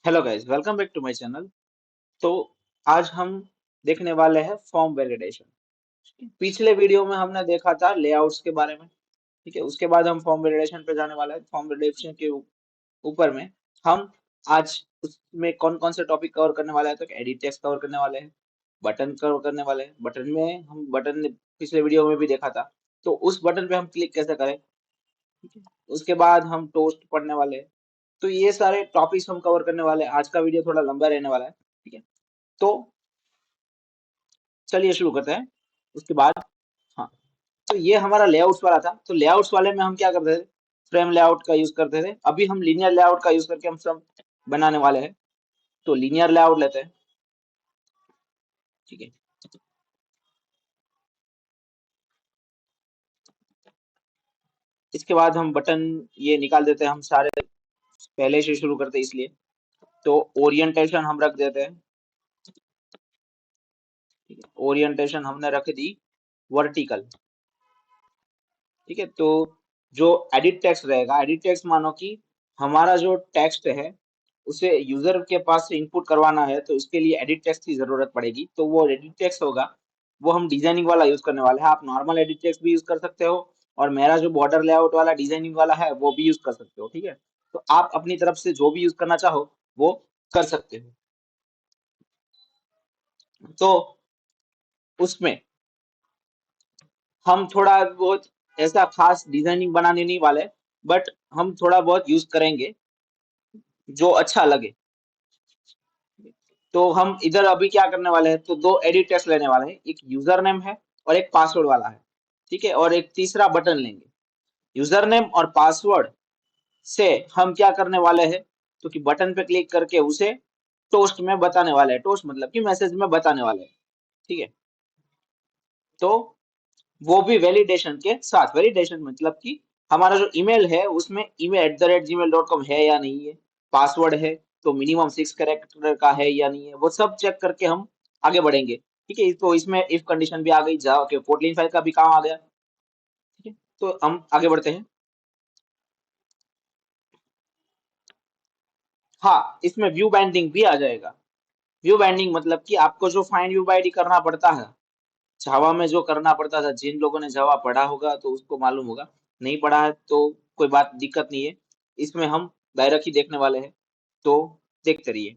Hello guys, welcome back to my channel. तो आज हम देखने वाले हैं फॉर्म वैलिडेशन। पिछले वीडियो में हमने देखा था लेआउट्स के बारे में। ठीक है, उसके बाद हम फॉर्म वैलिडेशन पे जाने वाले हैं। फॉर्म वैलिडेशन के ऊपर में हम आज उसमें कौन कौन से टॉपिक कवर करने वाले हैं, तो एडिट टेक्स्ट कवर करने वाले हैं, बटन कवर करने वाले हैं। बटन में हम बटन पिछले वीडियो में भी देखा था, तो उस बटन पे हम क्लिक कैसे करें। ठीक है, उसके बाद हम टोस्ट पढ़ने वाले हैं। तो ये सारे टॉपिक्स हम कवर करने वाले हैं। आज का वीडियो थोड़ा लंबा रहने वाला है। ठीक है, तो चलिए शुरू करते हैं। उसके बाद हाँ, तो ये हमारा लेआउट्स वाला था। तो लेआउट्स वाले में हम क्या करते थे, फ्रेम लेआउट का यूज करते थे। अभी हम लीनियर लेआउट का यूज करके हम सब बनाने वाले हैं। तो लीनियर लेआउट लेते हैं। ठीक है, इसके बाद हम बटन ये निकाल देते हैं। हम सारे पहले से शुरू करते हैं इसलिए। तो ओरिएंटेशन हम रख देते हैं। ठीक है, ओरिएंटेशन हमने रख दी वर्टिकल। ठीक है, तो जो एडिट टेक्स्ट रहेगा, एडिट टेक्स्ट मानो कि हमारा जो टेक्स्ट है उसे यूजर के पास से इनपुट करवाना है, तो इसके लिए एडिट टेक्स्ट की जरूरत पड़ेगी। तो वो एडिट टेक्स्ट होगा, वो हम डिजाइनिंग वाला यूज करने वाले हैं। आप नॉर्मल एडिट टेक्स्ट भी यूज कर सकते हो, और मेरा जो बॉर्डर लेआउट वाला डिजाइनिंग वाला है वो भी यूज कर सकते हो। ठीक है, तो आप अपनी तरफ से जो भी यूज करना चाहो वो कर सकते हो। तो उसमें हम थोड़ा बहुत ऐसा खास डिजाइनिंग बनाने नहीं वाले, बट हम थोड़ा बहुत यूज करेंगे जो अच्छा लगे। तो हम इधर अभी क्या करने वाले हैं, तो दो एडिट टेक्स्ट लेने वाले हैं। एक यूजर नेम है और एक पासवर्ड वाला है। ठीक है, और एक तीसरा बटन लेंगे। यूजर नेम और पासवर्ड से हम क्या करने वाले हैं, तो कि बटन पे क्लिक करके उसे टोस्ट में बताने वाले हैं। टोस्ट मतलब कि मैसेज में बताने वाले हैं। ठीक है, तो वो भी वैलिडेशन के साथ। वैलिडेशन मतलब कि हमारा जो ईमेल है उसमें email@gmail.com है या नहीं है, पासवर्ड है तो मिनिमम 6 कैरेक्टर का है या नहीं है, वो सब चेक करके हम आगे बढ़ेंगे। ठीक है, तो इसमें इफ कंडीशन भी आ गई, जावा के कोटलिन फाइल का भी काम आ गया। ठीक है, तो हम आगे बढ़ते हैं। हाँ, इसमें व्यू बाइंडिंग भी आ जाएगा। व्यू बाइंडिंग मतलब कि आपको जो फाइंड व्यू बाइंडिंग करना पड़ता है, जावा में जो करना पड़ता था, जिन लोगों ने जावा पढ़ा होगा तो उसको मालूम होगा। नहीं पढ़ा है तो कोई बात दिक्कत नहीं है, इसमें हम डायरेक्ट ही देखने वाले हैं। तो देखते रहिए।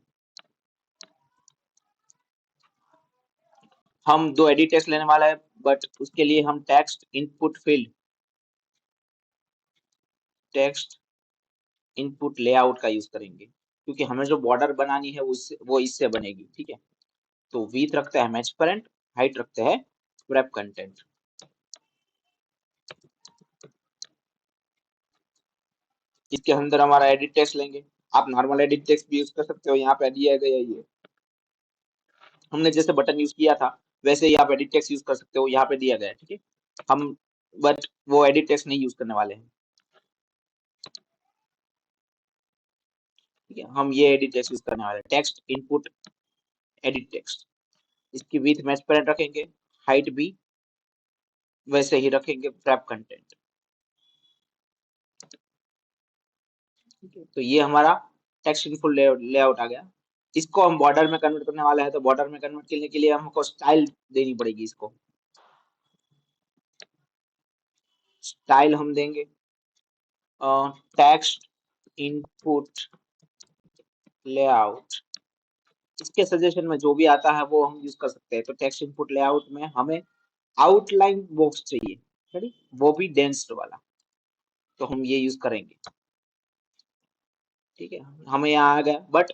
हम दो एडिट टेक्स्ट लेने वाला है, बट उसके लिए हम text input field, text input layout का यूज करेंगे, क्योंकि हमें जो बॉर्डर बनानी है उससे वो इससे बनेगी। ठीक है, तो विड्थ रखते हैं मैच पेरेंट, हाइट रखते हैं wrap कंटेंट। इसके अंदर हमारा एडिट टेक्स्ट लेंगे। आप नॉर्मल एडिट टेक्स्ट भी यूज कर सकते हो, यहाँ पे दिया गया ये। हमने जैसे बटन यूज किया था वैसे ही आप एडिट टेक्स्ट यूज कर सकते हो, यहाँ पे दिया गया है। ठीक है, हम बट वो एडिट टेक्स्ट नहीं यूज करने वाले हैं। ठीक है, हम ये एडिट टेक्स्ट यूज करने वाले हैं, टेक्स्ट इनपुट एडिट टेक्स्ट। इसकी विड्थ मैच पेरेंट रखेंगे, हाइट भी वैसे ही रखेंगे, wrap कंटेंट। ठीक है, तो ये हमारा टेक्स्ट इनपुट लेआउट आ गया। इसको हम बॉर्डर में कन्वर्ट करने वाले हैं, तो बॉर्डर में कन्वर्ट करने के लिए हमको स्टाइल देनी पड़ेगी। इसको स्टाइल हम देंगे टेक्स्ट इनपुट लेआउट। इसके सजेशन में जो भी आता है वो हम यूज कर सकते हैं। तो टेक्स्ट इनपुट लेआउट में हमें आउटलाइन बॉक्स चाहिए, ready? वो भी डेंस वाला, तो हम ये यूज करेंगे। ठीक है, हमें यहाँ आ गया, बट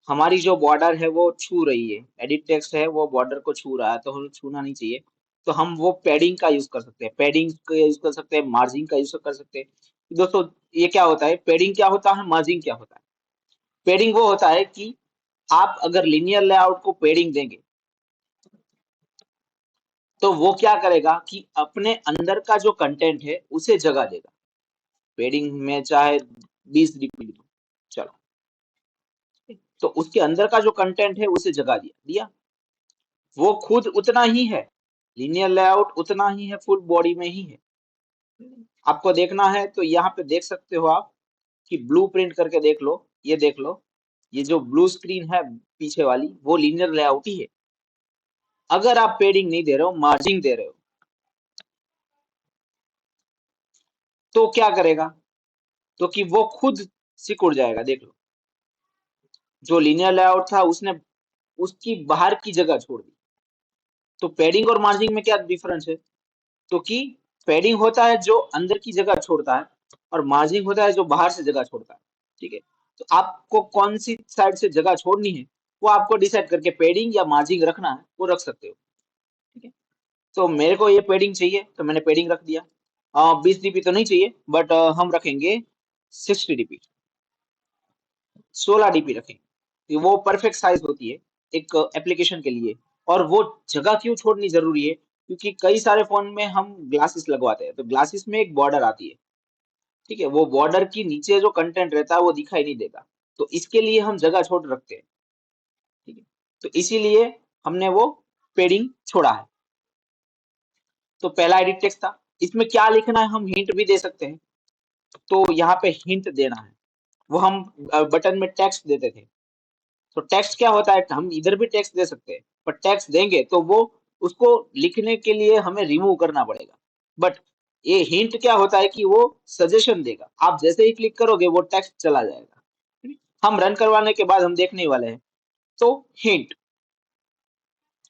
हमारी जो बॉर्डर है वो छू रही है, एडिट टेक्स्ट है वो बॉर्डर को छू रहा है, तो हमें छूना नहीं चाहिए। तो हम वो पैडिंग का यूज कर सकते हैं, पैडिंग का यूज कर सकते हैं, मार्जिन का यूज कर सकते हैं। दोस्तों, ये क्या होता है, पैडिंग क्या होता है, मार्जिन क्या होता है। पैडिंग वो होता है कि आप अगर लिनियर लेआउट को पैडिंग देंगे तो वो क्या करेगा कि अपने अंदर का जो कंटेंट है उसे जगह देगा। पेडिंग में चाहे 20 लिख दो, चलो, तो उसके अंदर का जो कंटेंट है उसे जगह दिया दिया, वो खुद उतना ही है, लीनियर लेआउट उतना ही है, फुल बॉडी में ही है। आपको देखना है तो यहाँ पे देख सकते हो आप, कि ब्लू प्रिंट करके देख लो, ये देख लो। ये जो ब्लू स्क्रीन है पीछे वाली, वो लीनियर लेआउट ही है। अगर आप पेडिंग नहीं दे रहे हो, मार्जिन दे रहे हो, तो क्या करेगा? तो कि वो खुद सिकुड़ जाएगा। देख लो, जो लीनियर लेआउट था उसने उसकी बाहर की जगह छोड़ दी। तो पेडिंग और मार्जिन में क्या डिफरेंस है? तो कि पेडिंग होता है जो अंदर की जगह छोड़ता है, और मार्जिन होता है जो बाहर से जगह छोड़ता है। ठीक है, तो आपको कौन सी साइड से जगह छोड़नी है, वो आपको डिसाइड करके पेडिंग या मार्जिन रखना है वो रख सकते हो। ठीक है, तो मेरे को ये पेडिंग चाहिए तो मैंने पेडिंग रख दिया। 20 DP तो नहीं चाहिए, बट हम रखेंगे 60 DP, 16 DP रखेंगे। तो वो परफेक्ट साइज होती है एक एप्लीकेशन के लिए। और वो जगह क्यों छोड़नी जरूरी है? क्योंकि कई सारे फोन में हम ग्लासेस लगवाते हैं, तो ग्लासेस में एक बॉर्डर आती है। ठीक है, वो बॉर्डर की नीचे जो कंटेंट रहता है वो दिखाई नहीं देता, तो इसके लिए हम जगह छोड़ रखते हैं। ठीक है, तो इसीलिए हमने वो पेडिंग छोड़ा है। तो पहला एडिट टेक्स्ट था, इसमें क्या लिखना है हम हिंट भी दे सकते हैं। तो यहाँ पे हिंट देना है, वो हम बटन में टेक्स्ट देते थे। तो टेक्स्ट क्या होता है, हम इधर भी टेक्स्ट दे सकते हैं, पर टेक्स्ट देंगे तो वो उसको लिखने के लिए हमें रिमूव करना पड़ेगा। बट ये हिंट क्या होता है कि वो सजेशन देगा, आप जैसे ही क्लिक करोगे वो टेक्स्ट चला जाएगा। हम रन करवाने के बाद हम देखने वाले हैं। तो हिंट,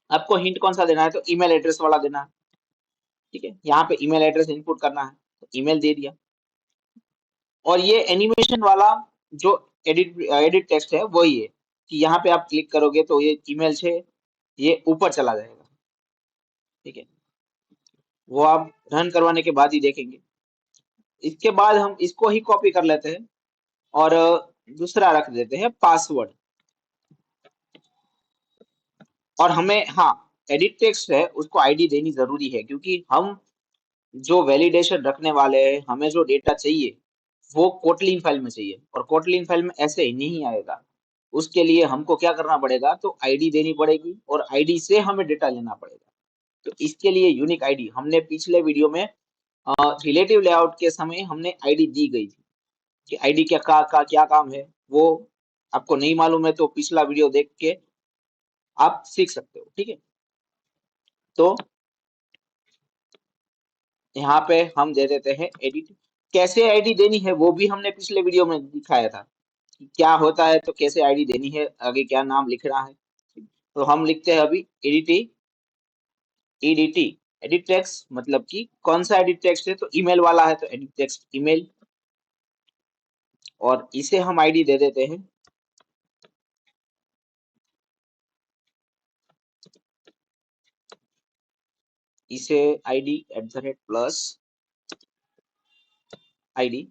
आपको हिंट कौन सा देना है, तो ईमेल एड्रेस वाला देना है। ठीक है, यहाँ पे ईमेल एड्रेस इनपुट करना है, तो ईमेल दे दिया। और ये एनिमेशन वाला जो एडिट टेक्स्ट है वही है, कि यहाँ पे आप क्लिक करोगे तो ये ईमेल से ये ऊपर चला जाएगा। ठीक है, वो आप रन करवाने के बाद ही देखेंगे। इसके बाद हम इसको ही कॉपी कर लेते हैं और दूसरा रख देते हैं पासवर्ड। और हमें, हाँ, एडिट टेक्स्ट है उसको आईडी देनी जरूरी है, क्योंकि हम जो वैलिडेशन रखने वाले हैं, हमें जो डेटा चाहिए वो कोटलिन फाइल में चाहिए, और कोटलिन फाइल में ऐसे ही नहीं आएगा। उसके लिए हमको क्या करना पड़ेगा, तो आईडी देनी पड़ेगी, और आईडी से हमें डेटा लेना पड़ेगा। तो इसके लिए यूनिक आईडी, हमने पिछले वीडियो में रिलेटिव लेआउट के समय हमने आईडी दी गई थी, कि आईडी का क्या काम है। वो आपको नहीं मालूम है तो पिछला वीडियो देख के आप सीख सकते हो। ठीक है, तो यहाँ पे हम दे देते हैं एडिट। कैसे आईडी देनी है वो भी हमने पिछले वीडियो में दिखाया था, कि क्या होता है, तो कैसे आईडी देनी है, आगे क्या नाम लिखना है। तो हम लिखते हैं अभी एडिटी, ईडीटी, एडिट टेक्स्ट, मतलब कि कौन सा एडिट टेक्स्ट है, तो ईमेल वाला है तो एडिट टेक्स्ट ईमेल। और इसे हम आईडी दे देते हैं, इसे ID @ plus ID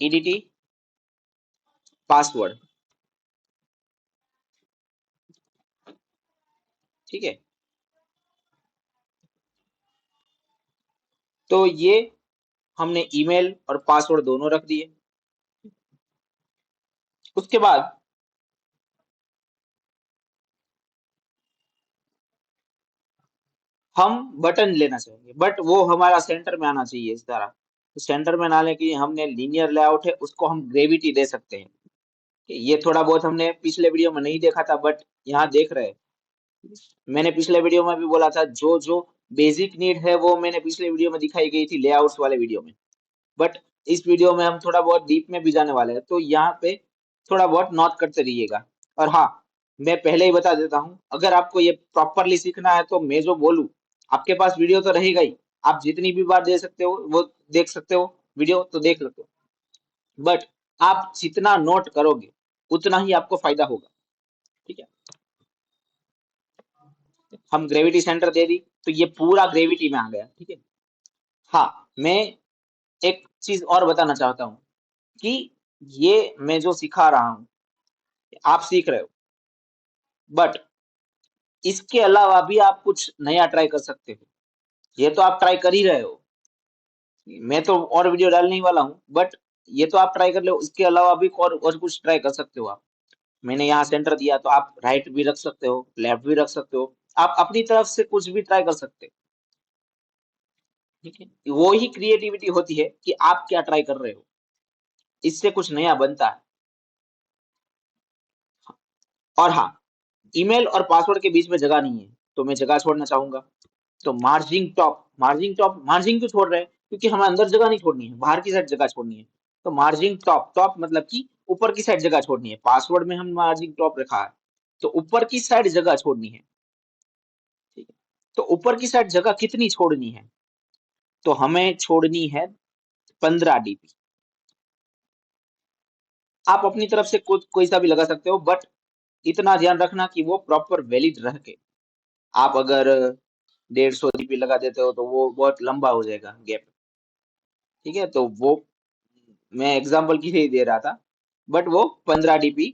EDT password. ठीक है, तो ये हमने ईमेल और पासवर्ड दोनों रख दिए। उसके बाद हम बटन लेना चाहेंगे, बट वो हमारा सेंटर में आना चाहिए इस तरह। तो सेंटर में आने के लिए हमने लीनियर लेआउट है उसको हम ग्रेविटी दे सकते हैं। ये थोड़ा बहुत हमने पिछले वीडियो में नहीं देखा था, बट यहाँ देख रहे हैं। मैंने पिछले वीडियो में भी बोला था, जो जो बेसिक नीड है वो मैंने पिछले वीडियो में दिखाई गई थी लेआउट्स वाले वीडियो में। बट इस वीडियो में हम थोड़ा बहुत डीप में भी जाने वाले हैं, तो यहाँ पे थोड़ा बहुत नोट करते रहिएगा। और हाँ, मैं पहले ही बता देता हूँ, अगर आपको ये प्रॉपरली सीखना है तो मैं जो बोलूँ, आपके पास वीडियो तो रहेगा ही, आप जितनी भी बार दे सकते हो वो देख सकते हो, वीडियो तो देख सकते हो। बट आप जितना नोट करोगे उतना ही आपको फायदा होगा। ठीक है, हम ग्रेविटी सेंटर दे दी, तो ये पूरा ग्रेविटी में आ गया। ठीक है, हाँ, मैं एक चीज और बताना चाहता हूँ, कि ये मैं जो सिखा रहा हूँ आप सीख रहे हो, बट इसके अलावा भी आप कुछ नया ट्राई कर सकते हो। ये तो आप ट्राई कर ही रहे हो, मैं तो और वीडियो डालने ही वाला हूँ, बट ये तो आप ट्राई कर लो, इसके अलावा भी और कुछ ट्राई कर सकते हो आप। मैंने यहाँ सेंटर दिया तो आप राइट भी रख सकते हो, लेफ्ट भी रख सकते हो, आप अपनी तरफ से कुछ भी ट्राई कर सकते हो। ठीक है, वो ही क्रिएटिविटी होती है कि आप क्या ट्राई कर रहे हो, इससे कुछ नया बनता है। और हाँ, ईमेल और पासवर्ड के बीच में जगह नहीं है, तो मैं जगह छोड़ना चाहूंगा। तो मार्जिंग क्यों छोड़ रहे हैं? क्योंकि हमें अंदर जगह नहीं छोड़नी है, बाहर की साइड जगह छोड़नी है। तो मार्जिंग टॉप, टॉप मतलब कि ऊपर की साइड जगह छोड़नी है। पासवर्ड में हम मार्जिंग टॉप रखा है, तो ऊपर की साइड जगह छोड़नी है। ठीक है, तो ऊपर की साइड जगह कितनी छोड़नी है? तो हमें छोड़नी है 15 DB। आप अपनी तरफ से कुछ कोई सा भी लगा सकते हो, बट इतना ध्यान रखना कि वो प्रॉपर वैलिड रह के। आप अगर 150 DB लगा देते हो तो वो बहुत लंबा हो जाएगा गैप। ठीक है, तो वो मैं एग्जाम्पल के लिए दे रहा था, बट वो 15 DB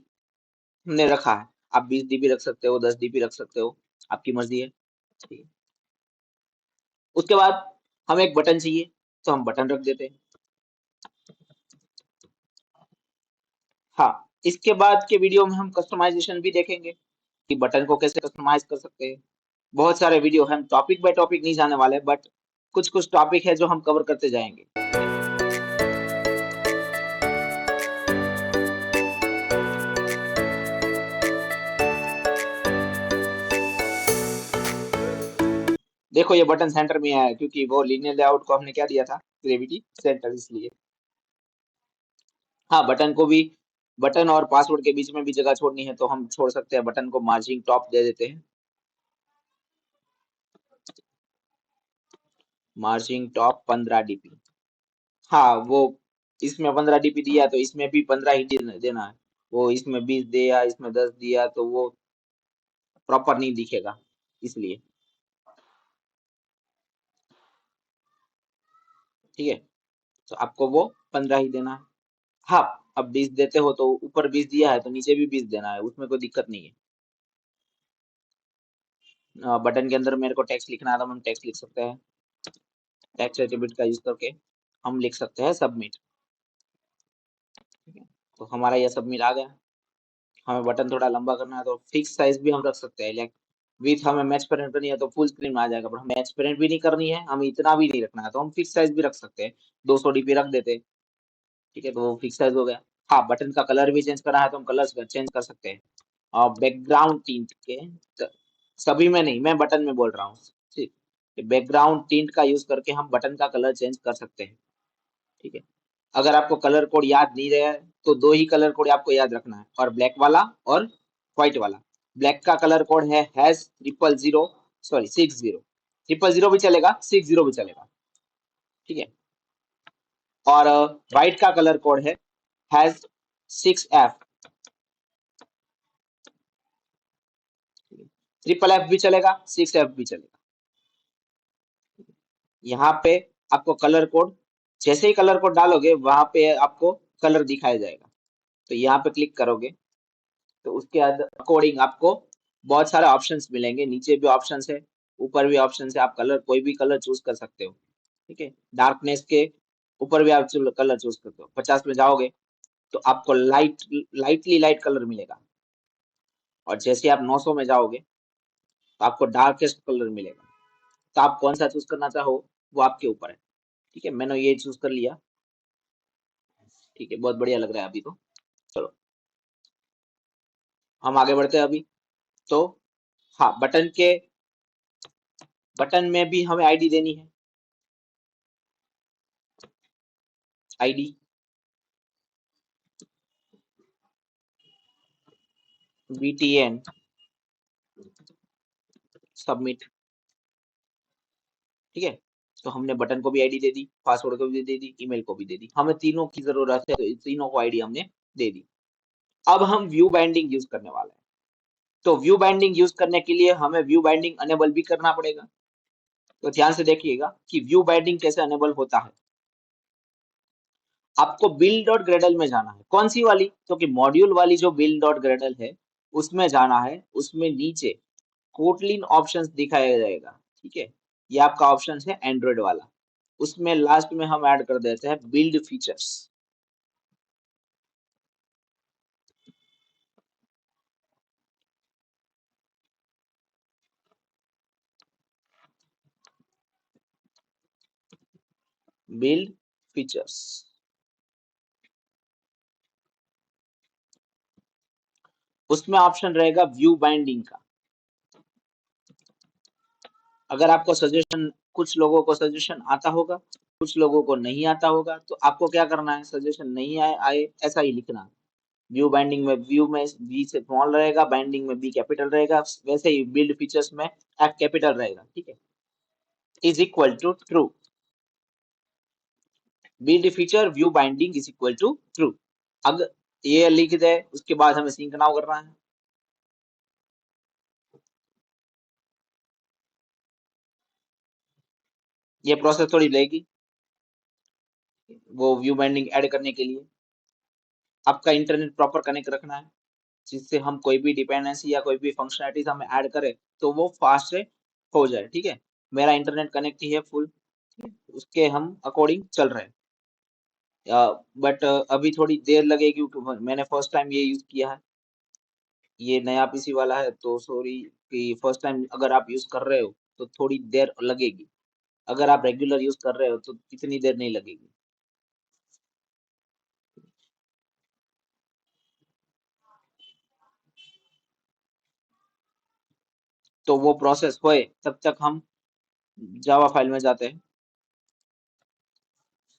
हमने रखा है। आप 20 DB रख सकते हो, 10 DB रख सकते हो, आपकी मर्जी है। ठीक है, उसके बाद हमें एक बटन चाहिए, तो हम बटन रख देते हैं। हाँ, इसके बाद के वीडियो में हम कस्टमाइजेशन भी देखेंगे कि बटन को कैसे कस्टमाइज कर सकते हैं। बहुत सारे वीडियो, हम टॉपिक बाय टॉपिक नहीं जाने वाले, बट कुछ कुछ टॉपिक है जो हम कवर करते जाएंगे। देखो ये बटन सेंटर में आया है, क्योंकि वो लीनियर लेआउट को हमने क्या दिया था, ग्रेविटी सेंटर, इसलिए। हाँ, बटन को भी, बटन और पासवर्ड के बीच में भी जगह छोड़नी है, तो हम छोड़ सकते हैं। बटन को मार्जिंग टॉप दे देते हैं, मार्जिंग टॉप 15 DB। हाँ, वो इसमें 15 DB दिया, तो इसमें भी 15 ही देना है। वो इसमें 20 दिया, इसमें 10 दिया, तो वो प्रॉपर नहीं दिखेगा, इसलिए। ठीक है, तो आपको वो 15 ही देना है। हाँ, अब 20 देते हो तो ऊपर 20 दिया है तो नीचे भी 20 देना है, उसमें कोई दिक्कत नहीं है। बटन के अंदर मेरे को टेक्स्ट लिखना है, तो हम टेक्स्ट लिख सकते हैं। टेक्स्ट एट्रीब्यूट का यूज करके हम लिख सकते हैं सबमिट। ठीक है, तो हमारा ये सबमिट आ गया। हमें बटन थोड़ा लंबा करना है तो फिक्स साइज भी हम रख सकते हैं। लाइक विथ हमें मैच पेरेंट करनी है तो फुल स्क्रीन में आ जाएगा, पर हमें मैच पेरेंट भी नहीं करनी है, हमें इतना भी नहीं रखना है, तो हम फिक्स साइज भी रख सकते हैं। 200 DB रख देते हैं। ठीक है, तो वो फिक्स साइज हो गया। हाँ, बटन का कलर भी चेंज करना है तो हम कलर चेंज कर सकते हैं। और बैकग्राउंड टिंट के सभी में नहीं, मैं बटन में बोल रहा हूँ। ठीक, बैकग्राउंड टिंट का यूज करके हम बटन का कलर चेंज कर सकते हैं। ठीक है, अगर आपको कलर कोड याद नहीं रहा है तो दो ही कलर कोड आपको याद रखना है, और ब्लैक वाला और व्हाइट वाला। ब्लैक का कलर कोड है हैश 000, सॉरी 60, 000 भी चलेगा, 60 भी चलेगा। ठीक है, और व्हाइट का कलर कोड है हैश 6F। ट्रिपल एफ भी चलेगा, 6F भी चलेगा। यहाँ पे आपको कलर कोड, जैसे ही कलर कोड डालोगे वहां पे आपको कलर दिखाया जाएगा। तो यहाँ पे क्लिक करोगे तो उसके अकॉर्डिंग आपको बहुत सारे ऑप्शंस मिलेंगे। नीचे भी ऑप्शंस है, ऊपर भी ऑप्शंस है, आप कलर कोई भी कलर चूज कर सकते हो। ठीक है, डार्कनेस के ऊपर भी आप कलर चूज करते हो। 50 में जाओगे तो आपको लाइटली लाइट कलर मिलेगा, और जैसे आप 900 में जाओगे तो आपको डार्केस्ट कलर मिलेगा। तो आप कौन सा चूज करना चाहो वो आपके ऊपर है। ठीक है, मैंने ये चूज कर लिया। ठीक है, बहुत बढ़िया लग रहा है अभी तो। चलो हम आगे बढ़ते हैं अभी। तो हाँ, बटन में भी हमें आईडी देनी है। ID, BTN submit. ठीक है, तो हमने बटन को भी आईडी दे दी, पासवर्ड को भी दे दी, ईमेल को भी दे दी। हमें तीनों की जरूरत है, तो इन तीनों को आईडी हमने दे दी। अब हम व्यू बाइंडिंग यूज करने वाले हैं। तो व्यू बाइंडिंग यूज करने के लिए हमें व्यू बाइंडिंग अनेबल भी करना पड़ेगा। तो ध्यान से देखिएगा कि व्यू बाइंडिंग कैसे अनेबल होता है। आपको बिल्ड डॉट ग्रेडल में जाना है। कौन सी वाली? तो कि मॉड्यूल वाली जो बिल्ड डॉट ग्रेडल है उसमें जाना है। उसमें नीचे कोटलिन ऑप्शंस दिखाया जाएगा। ठीक है, ये आपका ऑप्शन है एंड्रॉइड वाला। उसमें लास्ट में हम ऐड कर देते हैं बिल्ड फीचर्स। बिल्ड फीचर्स, उसमें ऑप्शन रहेगा व्यू बाइंडिंग का। अगर आपको सजेशन, कुछ लोगों को सजेशन आता होगा, कुछ लोगों को नहीं आता होगा, तो आपको क्या करना है, सजेशन नहीं आए आए ऐसा ही लिखना है। व्यू बाइंडिंग में व्यू में बी से स्मॉल रहेगा, बाइंडिंग में बी कैपिटल रहेगा, वैसे ही बिल्ड फीचर्स में एफ कैपिटल रहेगा, ठीक है। Is equal to true, build feature view binding is equal to true. अगर ये लिख दे, उसके बाद हमें सिंक नाउ करना है। ये प्रोसेस थोड़ी लेगी वो व्यू बाइंडिंग ऐड करने के लिए। आपका इंटरनेट प्रॉपर कनेक्ट रखना है, जिससे हम कोई भी डिपेंडेंसी या कोई भी फंक्शनैलिटीज हमें ऐड करें तो वो फास्ट से हो जाए, ठीक है। मेरा इंटरनेट कनेक्ट ही है फुल, उसके हम अकॉर्डिंग चल रहे हैं। बट अभी थोड़ी देर लगेगी क्योंकि मैंने फर्स्ट टाइम ये यूज किया है, ये नया पीसी वाला है, तो सॉरी कि फर्स्ट टाइम अगर आप यूज कर रहे हो तो थोड़ी देर लगेगी। अगर आप रेगुलर यूज कर रहे हो तो इतनी देर नहीं लगेगी। तो वो प्रोसेस होए तब तक हम जावा फाइल में जाते हैं,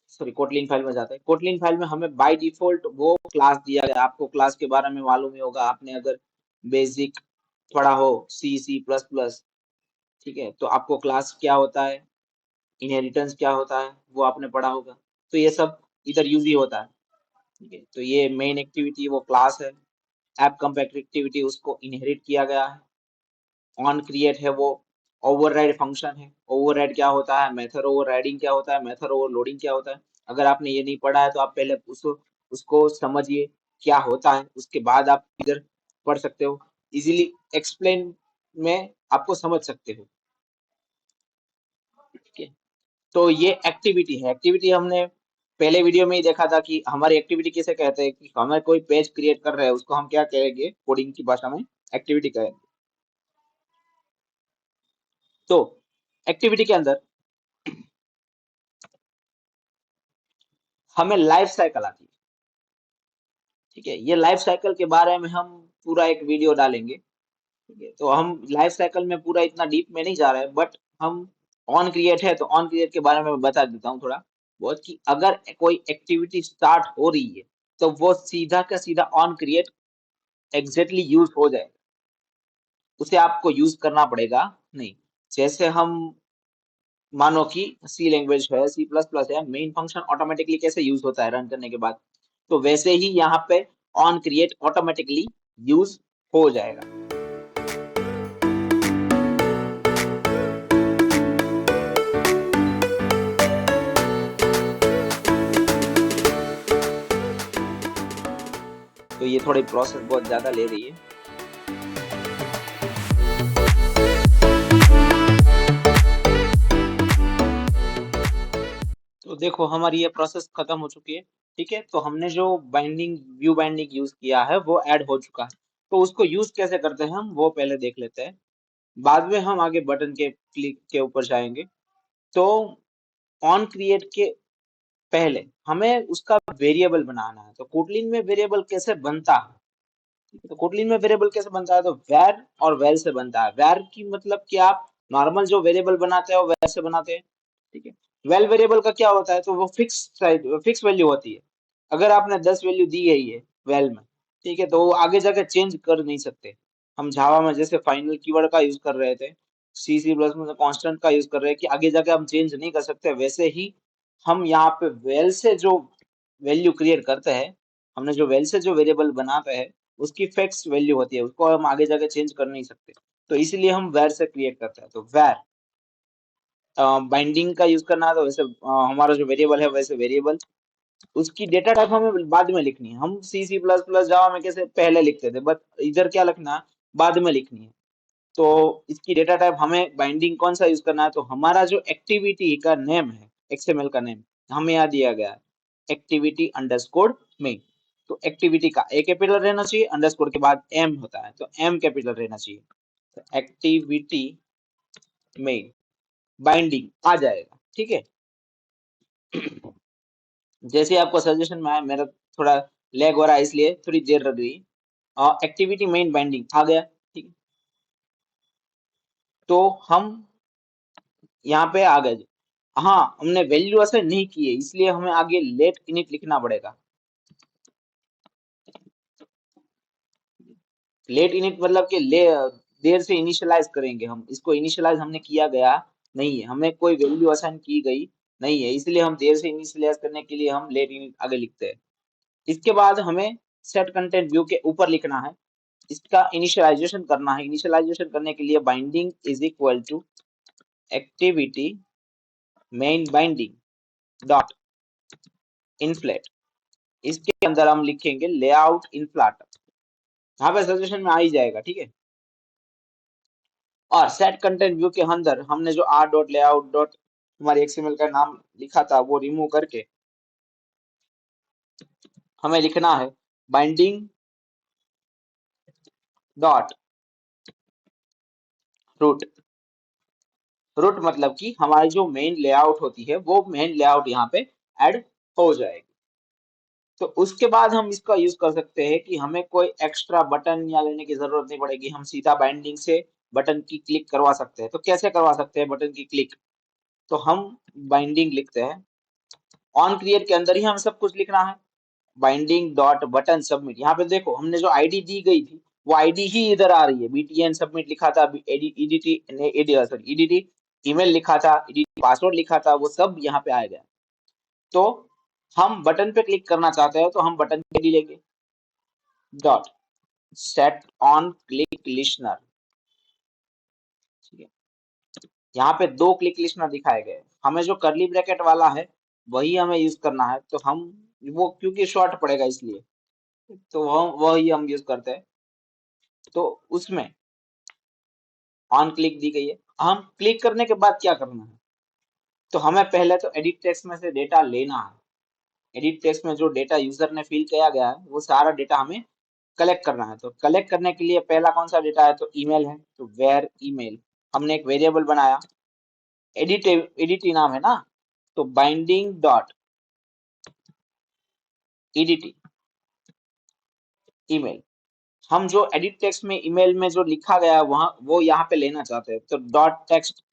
सॉरी कोटलिन फाइल में जाते हैं। कोटलिन फाइल में हमें बाय डिफॉल्ट वो क्लास दिया गया, आपको क्लास के बारे में मालूम ही होगा, आपने अगर बेसिक पढ़ा हो सी सी प्लस प्लस, ठीक है, तो आपको क्लास क्या होता है, इनहेरिटेंस क्या होता है, वो आपने पढ़ा होगा। तो ये सब इधर यूज ही होता है, ठीक है। तो ये मेन एक्टिविटी वो क्लास है, ऐप कंपैक्ट एक्टिविटी उसको इनहेरिट किया गया है। ऑन क्रिएट है वो ओवरराइड फंक्शन है। ओवरराइड क्या होता है, मेथड ओवरराइडिंग क्या होता है, मेथड ओवरलोडिंग क्या होता है। अगर आपने ये नहीं पढ़ा है तो आप पहले उसको समझिए क्या होता है, उसके बाद आप इधर पढ़ सकते हो, इजीली एक्सप्लेन में आपको समझ सकते हो, ठीक है। तो ये एक्टिविटी है। एक्टिविटी हमने पहले वीडियो में ही देखा था कि हमारी एक्टिविटी किसे कहते हैं, कि हमें कोई पेज क्रिएट कर रहे हैं उसको हम क्या कहेंगे कोडिंग की भाषा में, एक्टिविटी कहेंगे। तो एक्टिविटी के अंदर हमें लाइफ साइकिल आती है, ठीक है। ये लाइफ साइकिल के बारे में हम पूरा एक वीडियो डालेंगे, ठीक है। तो हम लाइफ साइकिल में पूरा इतना डीप में नहीं जा रहे हैं, बट हम ऑन क्रिएट है तो ऑन क्रिएट के बारे में मैं बता देता हूँ थोड़ा बहुत, कि अगर कोई एक्टिविटी स्टार्ट हो रही है तो वो सीधा का सीधा ऑन क्रिएट एग्जैक्टली यूज हो जाए, उसे आपको यूज करना पड़ेगा नहीं। जैसे हम मानो कि सी लैंग्वेज है, सी प्लस प्लस है, मेन फंक्शन ऑटोमेटिकली कैसे यूज होता है रन करने के बाद, तो वैसे ही यहाँ पे ऑन क्रिएट ऑटोमेटिकली यूज हो जाएगा। तो ये थोड़ी प्रोसेस बहुत ज्यादा ले रही है। तो देखो हमारी ये प्रोसेस खत्म हो चुकी है, ठीक है। तो हमने जो बाइंडिंग व्यू बाइंडिंग यूज किया है वो ऐड हो चुका है। तो उसको यूज कैसे करते हैं हम वो पहले देख लेते हैं, बाद में हम आगे बटन के क्लिक के ऊपर जाएंगे। तो ऑन क्रिएट के पहले हमें उसका वेरिएबल बनाना है। तो कोटलिन में वेरिएबल कैसे बनता है, ठीक है? तो कोटलिन में वेरिएबल कैसे बनता है, तो वैर और वेल से बनता है। वैर की मतलब कि आप नॉर्मल जो वेरिएबल बनाते हैं वो वैसे बनाते हैं, ठीक है। वेल वेरिएबल का क्या होता है, तो वो फिक्स वैल्यू होती है। अगर आपने 10 वैल्यू दी है ये वेल में, ठीक है, तो वो आगे जाके चेंज कर नहीं सकते। हम जावा में जैसे फाइनल कीवर्ड का यूज कर रहे थे, सी सी प्लस में कांस्टेंट का यूज कर रहे हैं कि आगे जाके हम चेंज नहीं कर सकते, वैसे ही हम यहाँ पे वेल से जो वैल्यू क्रिएट करते हैं, हमने जो वेल से जो वेरिएबल बनाते हैं उसकी फिक्स वैल्यू होती है, उसको हम आगे जाके चेंज कर नहीं सकते। तो इसीलिए हम वेर से क्रिएट करते हैं। तो वेर बाइंडिंग का यूज करना है, तो वैसे हमारा जो वेरिएबल है वैसे वेरिएबल, उसकी डेटा टाइप हमें बाद में लिखनी है। हम सी सी प्लस प्लस जावा में कैसे पहले लिखते थे, बट इधर क्या लिखना है, बाद में लिखनी है। तो इसकी डेटा टाइप हमें बाइंडिंग कौन सा यूज करना है, तो हमारा जो एक्टिविटी का नेम है, एक्सएमएल का नेम हमें यहाँ दिया गया है, एक्टिविटी अंडरस्कोर मेन। तो एक्टिविटी का ए कैपिटल रहना चाहिए, अंडरस्कोर के बाद एम होता है तो एम कैपिटल रहना चाहिए। तो एक्टिविटी मेन बाइंडिंग आ जाएगा, ठीक है। जैसे आपको सजेशन में आया, मेरा थोड़ा लैग हो रहा है इसलिए थोड़ी देर लग गई। एक्टिविटी मेन बाइंडिंग आ गया, ठीक है। तो हम यहाँ पे आ गए। हाँ, हमने वैल्यू असाइन नहीं की है, इसलिए हमें आगे लेट इनिट लिखना पड़ेगा। लेट इनिट मतलब कि देर से इनिशियलाइज करेंगे हम इसको। इनिशियलाइज हमने किया गया नहीं है, हमें कोई वैल्यू असाइन की गई नहीं है, इसलिए हम देर से इनिशियलाइज करने के लिए हम लेट इनिट आगे लिखते हैं। इसके बाद हमें सेट कंटेंट व्यू के ऊपर लिखना है, इसका इनिशियलाइजेशन करना है। इनिशियलाइजेशन करने के लिए binding is equal to activity main binding dot inflate. इसके अंदर हम लिखेंगे लेआउट इनफ्लाटर, यहाँ पे सजेशन में आ ही जाएगा, ठीक है। और सेट कंटेंट व्यू के अंदर हमने जो आर डॉट लेआउट डॉट हमारे एक्सएमएल का नाम लिखा था वो रिमूव करके हमें लिखना है बाइंडिंग डॉट रूट। रूट मतलब कि हमारी जो मेन लेआउट होती है वो मेन लेआउट यहाँ पे ऐड हो जाएगी। तो उसके बाद हम इसका यूज कर सकते हैं कि हमें कोई एक्स्ट्रा बटन या लेने की जरूरत नहीं पड़ेगी, हम सीधा बाइंडिंग से बटन की क्लिक करवा सकते हैं। तो कैसे करवा सकते हैं बटन की क्लिक? तो हम बाइंडिंग लिखते हैं, ऑन क्रिएट के अंदर ही हमें सब कुछ लिखना है, बाइंडिंग डॉट बटन सबमिट। यहाँ पे देखो हमने जो आईडी दी गई थी वो आईडी ही इधर आ रही है, btn सबमिट लिखा था, ईडीटी ईमेल लिखा था, ईडीटी पासवर्ड लिखा था, वो सब यहाँ पे आएगा। तो हम बटन पे क्लिक करना चाहते हैं तो हम बटन पे आईडी लेंगे, dot set on click listener, ठीक है। यहाँ पे 2 क्लिक लिस्नर दिखाए गए, हमें जो करली ब्रैकेट वाला है वही हमें यूज करना है। तो हम वो क्योंकि शॉर्ट पड़ेगा इसलिए तो वही हम यूज करते हैं। तो उसमें ऑन क्लिक दी गई है, हम क्लिक करने के बाद क्या करना है? तो हमें पहले तो एडिट टेक्स्ट में से डेटा लेना है। एडिट टेक्स्ट में जो डेटा यूजर ने फिल किया गया है वो सारा डेटा हमें कलेक्ट करना है। तो कलेक्ट करने के लिए पहला कौन सा डेटा है? तो ईमेल है, तो वेयर ईमेल हमने एक वेरिएबल बनाया, एडिट नाम है ना, तो बाइंडिंग डॉट एडिट ईमेल। हम जो एडिट टेक्स्ट में ईमेल में जो लिखा गया है वहां वो यहाँ पे लेना चाहते हैं। तो डॉट टेक्स्ट,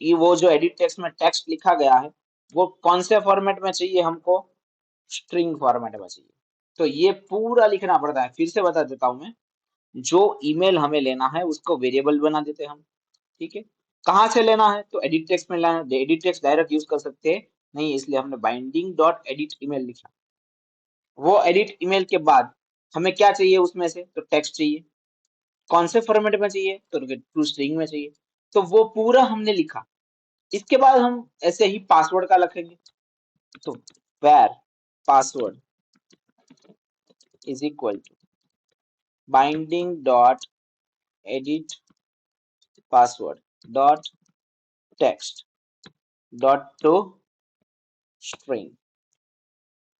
ये वो जो एडिट टेक्स्ट में टेक्स्ट लिखा गया है वो कौन से फॉर्मेट में चाहिए हमको? स्ट्रिंग फॉर्मेट में चाहिए। तो ये पूरा लिखना पड़ता है। फिर से बता देता हूं मैं, जो ईमेल हमें लेना है उसको वेरिएबल बना देते हैं हम, ठीक है। कहाँ से लेना है? तो एडिट टेक्स्ट में लेना है। एडिट टेक्स्ट डायरेक्ट यूज कर सकते हैं नहीं, इसलिए हमने बाइंडिंग डॉट एडिट ईमेल लिखा। वो एडिट ईमेल के बाद हमें क्या चाहिए उसमें से? तो टेक्स्ट चाहिए। कौन से फॉर्मेट में चाहिए? तो ट्रू स्ट्रिंग में चाहिए। तो वो पूरा हमने लिखा। इसके बाद हम ऐसे ही पासवर्ड का लिखेंगे, तो where password is equal to binding dot edit password dot text dot to string,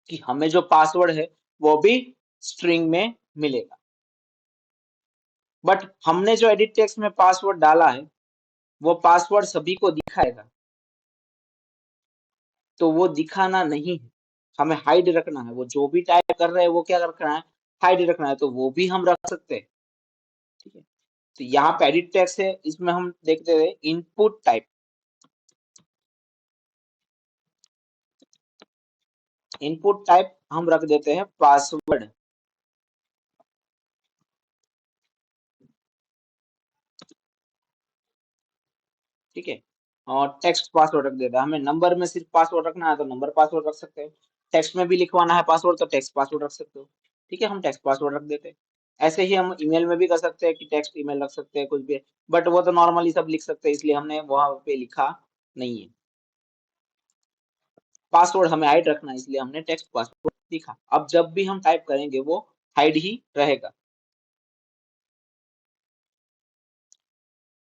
कि हमें जो पासवर्ड है वो भी स्ट्रिंग में मिलेगा। बट हमने जो एडिट टेक्स्ट में पासवर्ड डाला है वो पासवर्ड सभी को दिखाएगा, तो वो दिखाना नहीं है, हमें हाइड रखना है। वो जो भी टाइप कर रहे हैं वो क्या रखना है? हाइड रखना है। तो वो भी हम रख सकते हैं, ठीक है। तो यहाँ पे एडिट टेक्स्ट है, इसमें हम देखते हुए इनपुट टाइप, इनपुट टाइप हम रख देते हैं पासवर्ड, ठीक है। और टेक्स्ट पासवर्ड रख देते हैं। हमें नंबर में सिर्फ पासवर्ड रखना है तो नंबर पासवर्ड रख सकते हैं, टेक्स्ट में भी लिखवाना है पासवर्ड तो टेक्स्ट पासवर्ड रख सकते हो, ठीक है। हम टेक्स्ट पासवर्ड रख देते हैं। ऐसे ही हम ईमेल में भी कर सकते हैं कि टेक्स्ट ईमेल रख सकते हैं कुछ भी, बट वो तो नॉर्मली सब लिख सकते हैं इसलिए हमने वहां पे लिखा नहीं है। पासवर्ड हमें हाइड रखना है इसलिए हमने टेक्स्ट पासवर्ड लिखा। अब जब भी हम टाइप करेंगे वो हाइड ही रहेगा।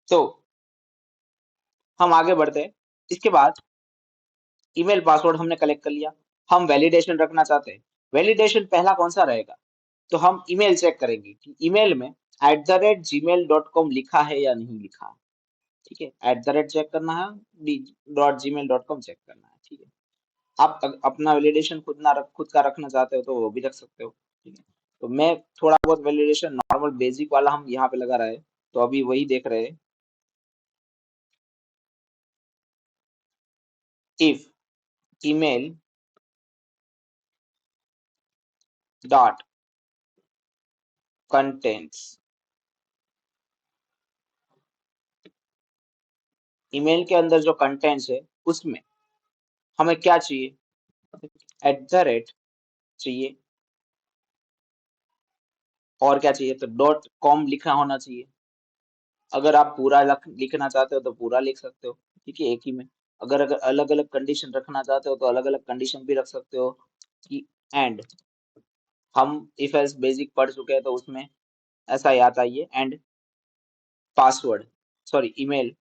तो हम आगे बढ़ते हैं। इसके बाद ईमेल पासवर्ड हमने कलेक्ट कर लिया, हम वैलिडेशन रखना चाहते हैं। वैलिडेशन पहला कौन सा रहेगा? तो हम ईमेल चेक करेंगे कि ईमेल में @gmail.com लिखा है या नहीं लिखा, ठीक है। चेक करना है, .gmail.com चेक करना है, ठीक है। आप अपना वैलिडेशन खुद का रखना चाहते हो तो वो भी रख सकते हो, ठीक है। तो मैं थोड़ा बहुत वैलिडेशन नॉर्मल बेसिक वाला हम यहाँ पे लगा रहे हैं, तो अभी वही देख रहे हैं। If email dot contents, email के अंदर जो कंटेंट्स है उसमें हमें क्या चाहिए, @ चाहिए, और क्या चाहिए, तो .com लिखना होना चाहिए। अगर आप पूरा लिखना चाहते हो तो पूरा लिख सकते हो, ठीक है, एक ही में। अगर अगर अलग अलग कंडीशन रखना चाहते हो तो अलग अलग कंडीशन भी रख सकते हो कि एंड, हम इफ एल्स बेसिक पढ़ चुके हैं तो उसमें ऐसा ही आता है ये, and password, sorry email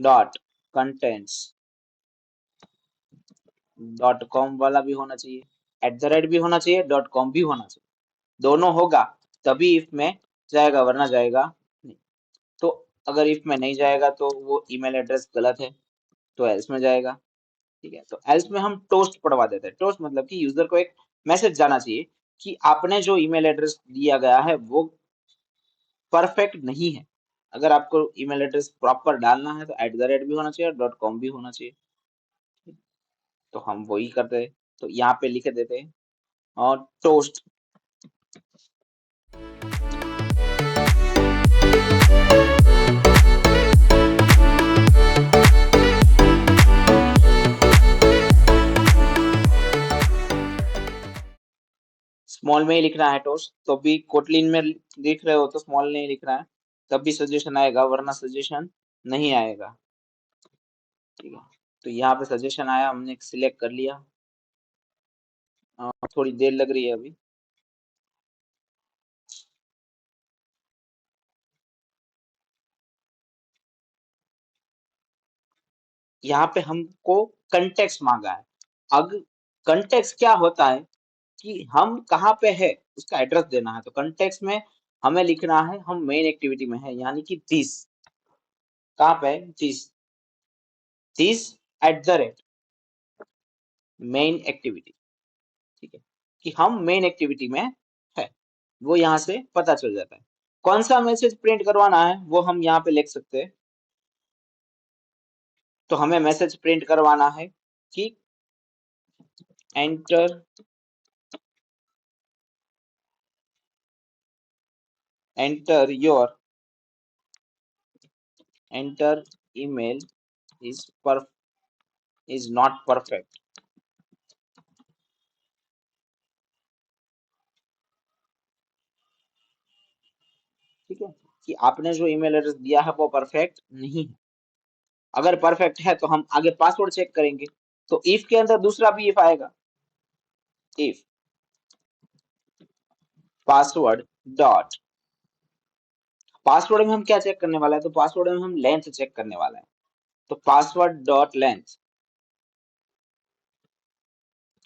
dot contents .com वाला भी होना चाहिए, @ भी होना चाहिए, .com भी होना चाहिए। दोनों होगा तभी इफ में जाएगा, वरना जाएगा नहीं। तो अगर इफ में नहीं जाएगा तो वो ईमेल एड्रेस गलत है, तो एल्स में जाएगा, ठीक है। तो एल्स में हम टोस्ट पढ़वा देते हैं। टोस्ट मतलब कि यूजर को एक मैसेज जाना चाहिए कि आपने जो ईमेल एड्रेस दिया गया है वो परफेक्ट नहीं है। अगर आपको ईमेल एड्रेस प्रॉपर डालना है तो @ भी होना चाहिए और .com भी होना चाहिए, तो हम वही करते हैं। तो यहाँ पे लिख देते हैं और टोस्ट स्मॉल में ही लिखना है टोस्ट, तो भी कोटलिन में लिख रहे हो तो स्मॉल नहीं लिखना है, तब भी सजेशन आएगा, वरना सजेशन नहीं आएगा, ठीक है। तो यहाँ पे सजेशन आया, हमने सिलेक्ट कर लिया। थोड़ी देर लग रही है अभी। यहाँ पे हमको कंटेक्स्ट मांगा है। अब कंटेक्स्ट क्या होता है कि हम कहाँ पे है उसका एड्रेस देना है। तो कंटेक्स्ट में हमें लिखना है हम मेन एक्टिविटी में है, यानी कि दिस, कहाँ पे है, दिस @ मेन एक्टिविटी, ठीक है, कि हम मेन एक्टिविटी में है, वो यहाँ से पता चल जाता है। कौन सा मैसेज प्रिंट करवाना है वो हम यहाँ पे लिख सकते हैं। तो हमें मैसेज प्रिंट करवाना है कि enter your enter email is not perfect, ठीक है, कि आपने जो ईमेल एड्रेस दिया है वो परफेक्ट नहीं है। अगर परफेक्ट है तो हम आगे पासवर्ड चेक करेंगे। तो इफ के अंदर दूसरा भी इफ आएगा, इफ पासवर्ड डॉट, पासवर्ड में हम क्या चेक करने वाला है, तो पासवर्ड में हम लेंथ चेक करने वाला है। तो पासवर्ड डॉट लेंथ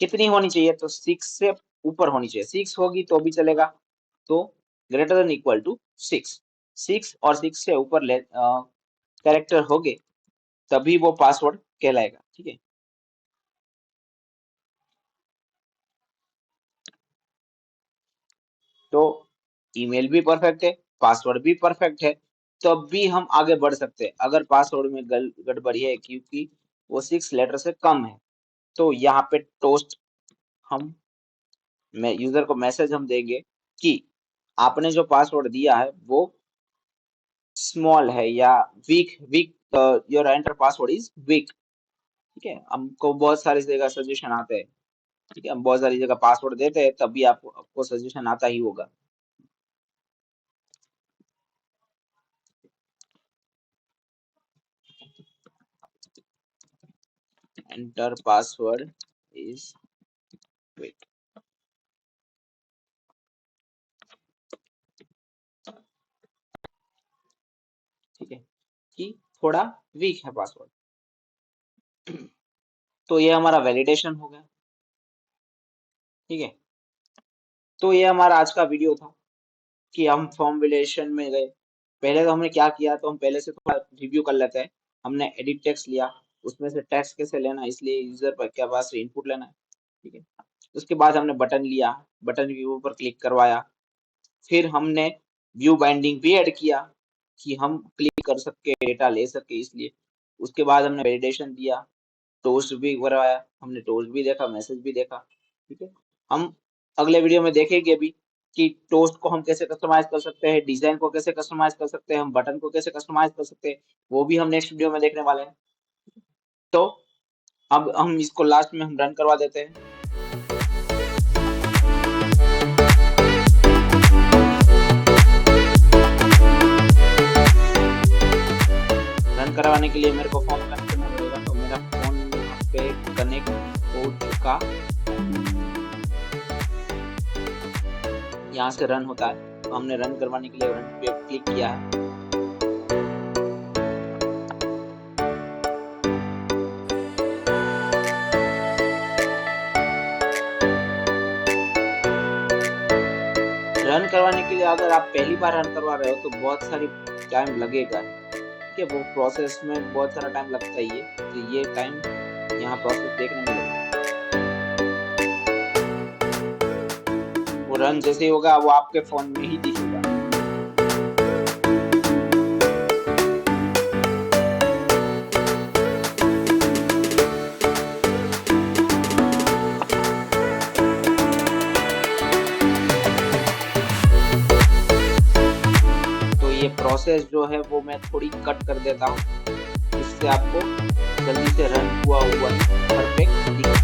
कितनी होनी चाहिए, तो 6 से ऊपर होनी चाहिए। 6 होगी तो भी चलेगा, तो ग्रेटर देन इक्वल टू 6, 6 और 6 से ऊपर कैरेक्टर होंगे तभी वो पासवर्ड कहलाएगा, ठीक है। तो ईमेल भी परफेक्ट है, पासवर्ड भी परफेक्ट है, तब भी हम आगे बढ़ सकते हैं। अगर पासवर्ड में गड़बड़ी है क्योंकि वो 6 लेटर से कम है, तो यहाँ पे टोस्ट हम यूजर को मैसेज हम देंगे कि आपने जो पासवर्ड दिया है वो स्मॉल है या weak, your enter password is weak, ठीक है। हमको बहुत सारी जगह सजेशन आते हैं, ठीक है, हम बहुत सारी जगह पासवर्ड देते हैं तब भी आपको सजेशन आता ही होगा। एंटर पासवर्ड इज वीक, ठीक है, कि थोड़ा वीक है पासवर्ड। तो ये हमारा वैलिडेशन हो गया, ठीक है। तो ये हमारा आज का वीडियो था कि हम फॉर्म वैलिडेशन में गए। पहले तो हमने क्या किया, तो हम पहले से थोड़ा रिव्यू कर लेते हैं। हमने एडिट टेक्स्ट लिया, उसमें से टेक्स्ट कैसे लेना है, इसलिए यूजर पर क्या पास से इनपुट लेना है, ठीक है। उसके बाद हमने बटन लिया, बटन के ऊपर क्लिक करवाया, फिर हमने व्यू बाइंडिंग भी ऐड किया कि हम क्लिक कर सके, डेटा ले सके, इसलिए। उसके बाद हमने वैलिडेशन दिया, टोस्ट भी करवाया, हमने टोस्ट भी देखा, मैसेज भी देखा। ठीक है। हम अगले वीडियो में देखेंगे अभी कि टोस्ट को हम कैसे कस्टमाइज कर सकते हैं, डिजाइन को कैसे कस्टमाइज कर सकते हैं, हम बटन को कैसे कस्टमाइज कर सकते हैं, वो भी हम नेक्स्ट वीडियो में देखने वाले हैं। तो अब हम इसको लास्ट में हम रन करवा देते हैं। रन करवाने के लिए मेरे को फोन कनेक्ट करना पड़ेगा, तो मेरा फोन यहाँ पे कनेक्ट हो चुका, यहाँ से रन होता है। तो हमने रन करवाने के लिए रन पे क्लिक किया है। रन करवाने के लिए अगर आप पहली बार रन करवा रहे हो तो बहुत सारी टाइम लगेगा, ठीक है। वो प्रोसेस में बहुत सारा टाइम लगता ही है, तो ये टाइम यहाँ प्रोसेस देखने में लगेगा। वो रन जैसे ही होगा वो आपके फोन में ही दिखेगा। तो ये प्रोसेस जो है वो मैं थोड़ी कट कर देता हूँ, इससे आपको जल्दी से रन हुआ परफेक्ट दिखे।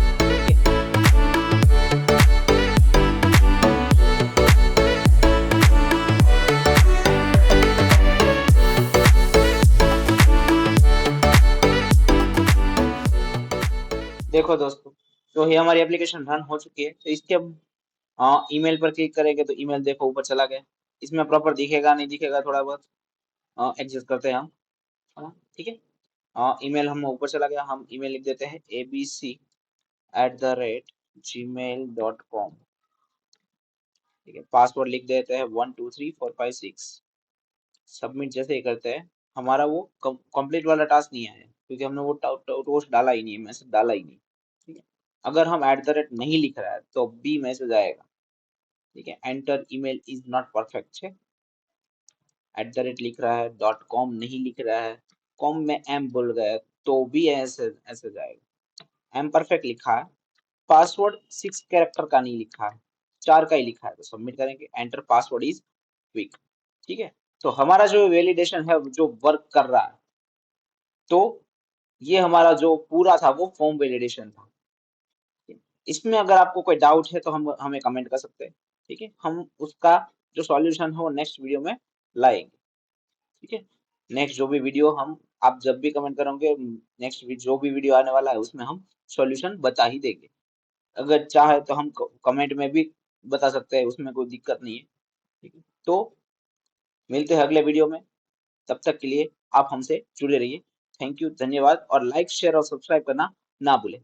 देखो दोस्तों, तो ये हमारी एप्लीकेशन रन हो चुकी है। तो इसके ईमेल पर क्लिक करेंगे तो ईमेल देखो ऊपर चला गया। इसमें प्रॉपर दिखेगा नहीं दिखेगा, थोड़ा बहुत एडजस्ट करते हैं हम, ठीक है। ईमेल हम ऊपर चला गया, हम ईमेल लिख देते हैं abc@gmail.com, ठीक है। पासवर्ड लिख देते हैं 123456। सबमिट जैसे ही करते हैं, हमारा वो कंप्लीट वाला टास्क नहीं आया, क्योंकि हमने वो टोस्ट डाला ही नहीं है, मैसेज डाला ही नहीं, ठीक है। अगर हम नहीं लिख रहा है तो भी मैसेज आएगा, ठीक है। Enter email is not perfect है, लिख रहा है, .com नहीं लिख रहा है, कॉम में एम बोल गया तो भी ऐसे ऐसे जाएगा। एम परफेक्ट लिखा है, पासवर्ड 6 कैरेक्टर का नहीं लिखा है, 4 का ही लिखा है, तो सबमिट करेंगे। एंटर पासवर्ड इज क्विक, ठीक है। तो हमारा जो वैलिडेशन है जो वर्क कर रहा है, तो ये हमारा जो पूरा था वो फॉर्म वैलिडेशन था। इसमें अगर आपको कोई डाउट है तो हम हमें कमेंट कर सकते हैं, ठीक है। हम उसका जो सॉल्यूशन है वो नेक्स्ट वीडियो में लाएंगे, ठीक है। नेक्स्ट जो भी वीडियो हम, आप जब भी कमेंट करोगे, नेक्स्ट जो भी वीडियो आने वाला है उसमें हम सॉल्यूशन बता ही देंगे। अगर चाहे तो हम कमेंट में भी बता सकते हैं, उसमें कोई दिक्कत नहीं है, ठीक है। तो मिलते हैं अगले वीडियो में, तब तक के लिए आप हमसे जुड़े रहिए। थैंक यू, धन्यवाद, और लाइक शेयर और सब्सक्राइब करना ना भूलें।